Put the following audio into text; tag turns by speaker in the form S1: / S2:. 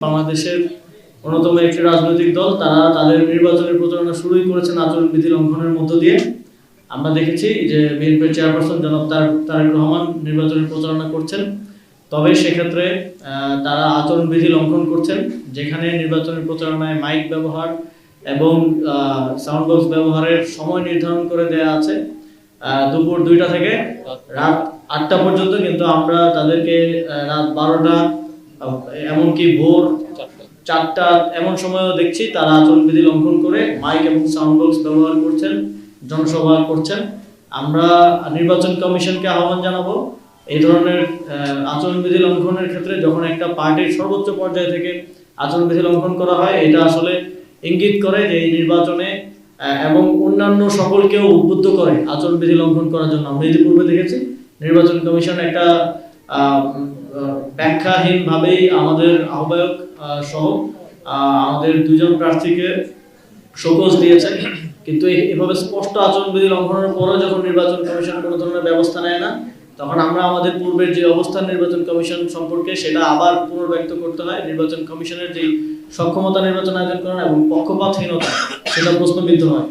S1: বাংলাদেশের অন্যতম একটি রাজনৈতিক দল তারা তাদের নির্বাচনের প্রচারণা শুরুই করেছেন আচরণবিধি লঙ্ঘনের মধ্য দিয়ে। আমরা দেখেছি যে বিএনপির চেয়ারপারসন জনাব তারেক রহমান নির্বাচনের প্রচারণা করছেন, তবে সেক্ষেত্রে তারা আচরণবিধি লঙ্ঘন করছেন, যেখানে নির্বাচনের প্রচারণায় মাইক ব্যবহার এবং সাউন্ড বক্স ব্যবহারের সময় নির্ধারণ করে দেয়া আছে দুপুর 2টা থেকে রাত 8টা পর্যন্ত, কিন্তু আমরা তাদেরকে রাত 12টা এমনকি ভোর 4টা এমন সময়ও দেখছি তারা আচরণবিধি লঙ্ঘন করে মাইক এবং সাউন্ড বক্স ব্যবহার করছেন, জনসভা করছেন। আমরা নির্বাচন কমিশনকে আহ্বান জানাবো এই ধরনের আচরণবিধি লঙ্ঘনের ক্ষেত্রে যখন একটা পার্টির সর্বোচ্চ পর্যায় থেকে আচরণবিধি লঙ্ঘন করা হয়, এটা আসলে ইঙ্গিত করে যে এই নির্বাচনে এবং অন্যান্য সকলকেও উদ্বুদ্ধ করে আচরণবিধি লঙ্ঘন করার জন্য। আমরা ইতিপূর্বে দেখেছি নির্বাচন কমিশন একটা ব্যাখ্যাহীনভাবেই আমাদের আহ্বায়ক সহ আমাদের দুজন প্রার্থীকে শোকজ দিয়েছে, কিন্তু এভাবে স্পষ্ট আচরণবিধি লঙ্ঘনের পরও যখন নির্বাচন কমিশন কোনো ধরনের ব্যবস্থা নেয় না, তখন আমরা আমাদের পূর্বের যে অবস্থান নির্বাচন কমিশন সম্পর্কে সেটা আবার পুনর্ব্যক্ত করতে হয়। নির্বাচন কমিশনের যে সক্ষমতা নির্বাচন আয়োজন করেন এবং পক্ষপাতহীনতা, সেটা প্রশ্নবিদ্ধ হয়।